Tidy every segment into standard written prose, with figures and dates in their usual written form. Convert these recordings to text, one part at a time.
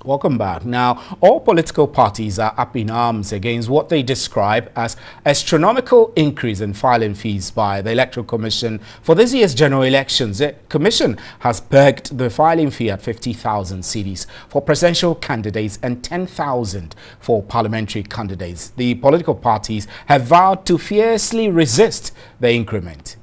Welcome back. Now, all political parties are up in arms against what they describe as astronomical increase in filing fees by the Electoral Commission for this year's general elections. The Commission has pegged the filing fee at 50,000 cedis for presidential candidates and 10,000 for parliamentary candidates. The political parties have vowed to fiercely resist the increment.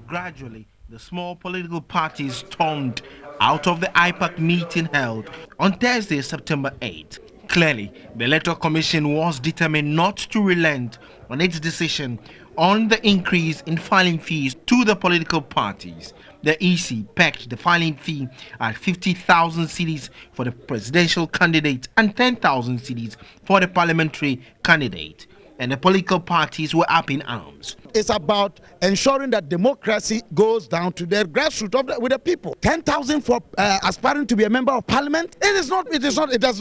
Gradually, the small political parties stormed out of the IPAC meeting held on Thursday, September 8. Clearly, the Electoral Commission was determined not to relent on its decision on the increase in filing fees to the political parties. The EC pegged the filing fee at 50,000 cedis for the presidential candidate and 10,000 cedis for the parliamentary candidate. And the political parties were up in arms. It's about ensuring that democracy goes down to the grassroots with the people. 10,000 for aspiring to be a member of parliament. It does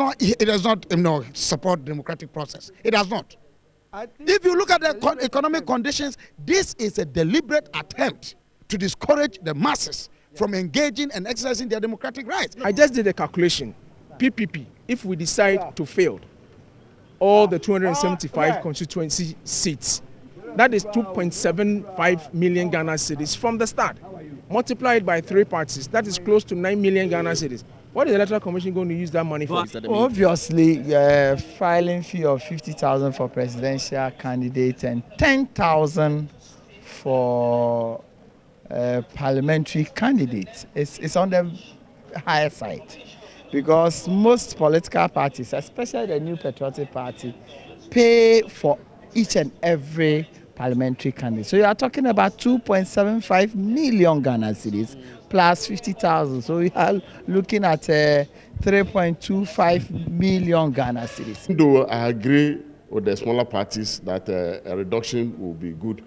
not support democratic process. It does not. If you look at the economic conditions, this is a deliberate attempt to discourage the masses from engaging and exercising their democratic rights. I just did a calculation. PPP, if we decide to fail all the 275 constituency seats, that is 2.75 million Ghana cedis from the start. Multiplied by 3 parties, that is close to 9 million Ghana cedis. What is the Electoral Commission going to use that money for? Obviously, filing fee of 50,000 for presidential candidate and 10,000 for parliamentary candidates. It's on the higher side, because most political parties, especially the New Patriotic Party, pay for each and every parliamentary candidate. So you are talking about 2.75 million Ghana cedis plus 50,000. So we are looking at 3.25 million Ghana cedis. Though I agree with the smaller parties that a reduction will be good,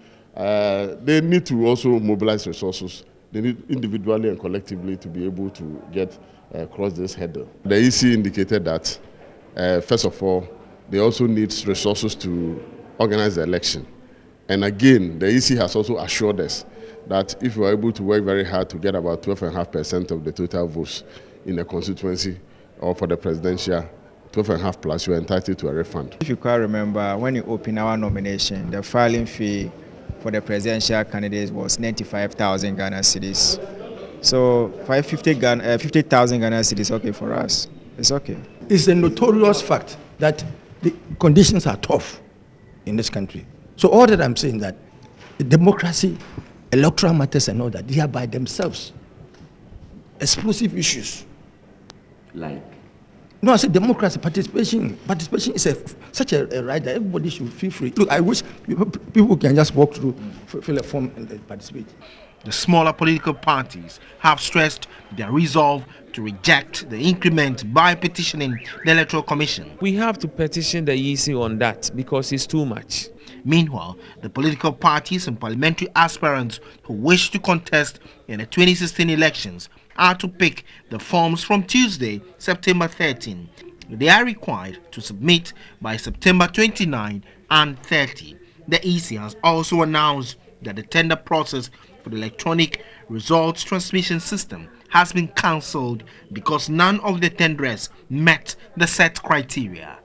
they need to also mobilize resources. They need individually and collectively to be able to get across this hurdle. The EC indicated that, first of all, they also need resources to organize the election. And again, the EC has also assured us that if we are able to work very hard to get about 12.5% of the total votes in the constituency or for the presidential, 12.5 plus, you are entitled to a refund. If you quite remember, when you open our nomination, the filing fee for the presidential candidates was 95,000 Ghana cedis. So 50,000 Ghana cedis, okay for us. It's okay. It's a notorious fact that the conditions are tough in this country. So all that I'm saying that the democracy, electoral matters and all that, they are by themselves explosive issues. Like? No, I said democracy, participation. Participation is such a right that everybody should feel free. Look, I wish people can just walk through, fill a form and participate. The smaller political parties have stressed their resolve to reject the increment by petitioning the Electoral Commission. We have to petition the EC on that because it's too much. Meanwhile, the political parties and parliamentary aspirants who wish to contest in the 2016 elections are to pick the forms from Tuesday, September 13. They are required to submit by September 29 and 30. The EC has also announced that the tender process for the electronic results transmission system has been cancelled because none of the tenderers met the set criteria.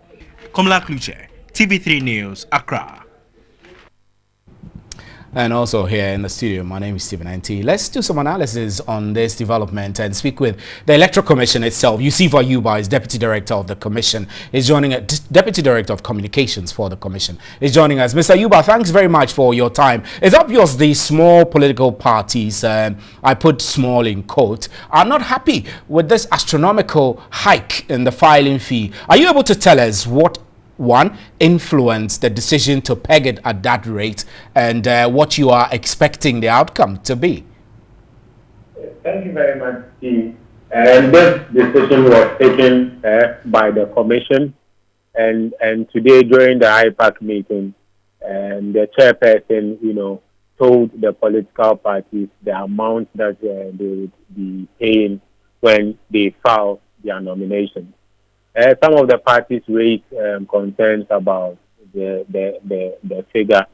Komla Kluche, TV3 News, Accra. And also here in the studio, my name is Stephen Nt. Let's do some analysis on this development and speak with the Electoral Commission itself. Yusufa Ayuba is Deputy Director of the Commission. Is joining us, Deputy Director of Communications for the Commission. Is joining us. Mr. Ayuba, thanks very much for your time. It's obvious the small political parties, I put small in quote, are not happy with this astronomical hike in the filing fee. Are you able to tell us what influenced the decision to peg it at that rate and what you are expecting the outcome to be? Thank you very much, Steve. And this decision was taken by the Commission, and today during the IPAC meeting, the chairperson, told the political parties the amount that they would be paying when they file their nominations. Some of the parties raised concerns about the figure,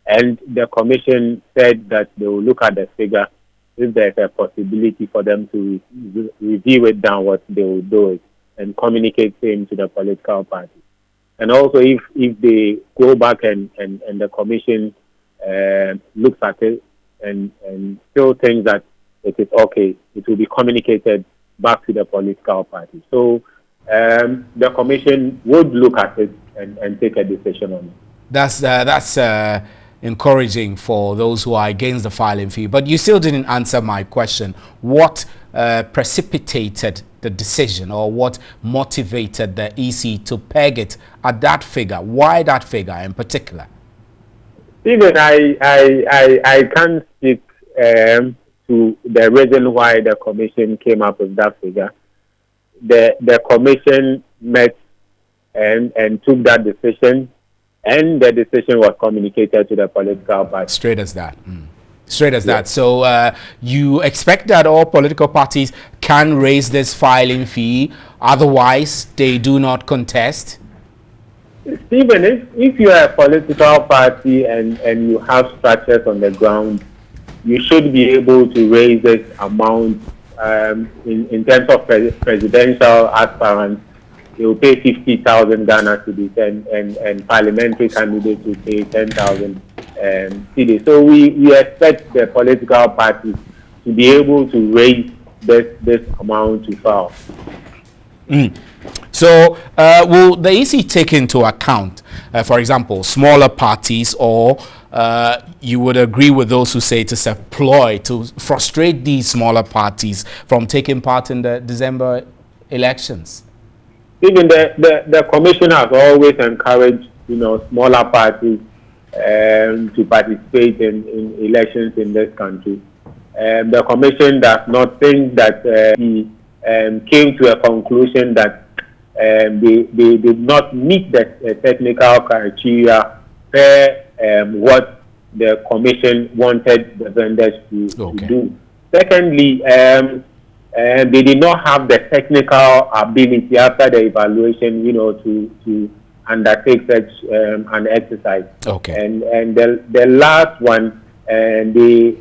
and the Commission said that they will look at the figure. If there's a possibility for them to review it downwards, they will do it. and communicate same to the political parties. And also, if they go back and the commission looks at it and still thinks that it is okay, it will be communicated back to the political party. So the commission would look at it and take a decision on it. That's encouraging for those who are against the filing fee. But you still didn't answer my question. What precipitated the decision, or what motivated the EC to peg it at that figure? Why that figure in particular? Even I can't speak to the reason why the commission came up with that figure. The commission met and took that decision, and the decision was communicated to the political party. Straight as that. Straight as that. So you expect that all political parties can raise this filing fee, otherwise they do not contest? Stephen, if you are a political party and you have structures on the ground, you should be able to raise this amount. In terms of presidential aspirants, they will pay 50,000 Ghana cedis, and parliamentary candidates will pay 10,000 cedis. So we expect the political parties to be able to raise this amount to file. So will the EC take into account, for example, smaller parties, or you would agree with those who say it is a ploy to frustrate these smaller parties from taking part in the December elections? Even the commission has always encouraged, smaller parties to participate in elections in this country. The commission does not think that he came to a conclusion that they did not meet the technical criteria per what the commission wanted the vendors to do. Secondly, they did not have the technical ability after the evaluation, to undertake such an exercise. And the last one, they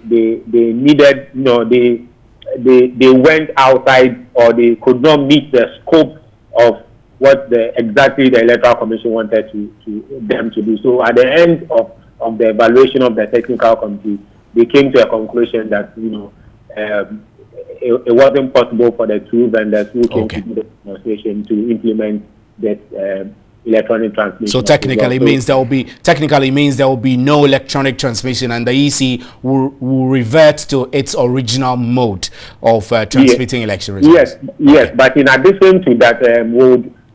needed, they went outside, or they could not meet the scope of what exactly the Electoral Commission wanted them to do. So at the end of the evaluation of the technical committee, they came to a conclusion that it wasn't possible for the two vendors who came to do the demonstration to implement this electronic transmission. So technically means there will be no electronic transmission, and the EC will revert to its original mode of transmitting election results. Yes. But in addition to that,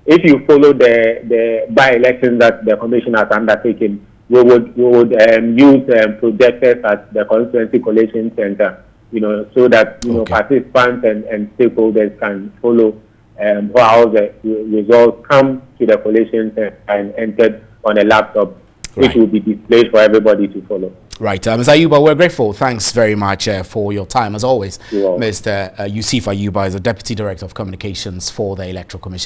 if you follow the by-election that the commission has undertaken, we would use projectors at the constituency collation center, so that participants and stakeholders can follow how the results come to the collation center and entered on a laptop, which will be displayed for everybody to follow. Right. Mr. Ayuba, we're grateful. Thanks very much for your time, as always. Mr. Yusuf Ayuba is the Deputy Director of Communications for the Electoral Commission.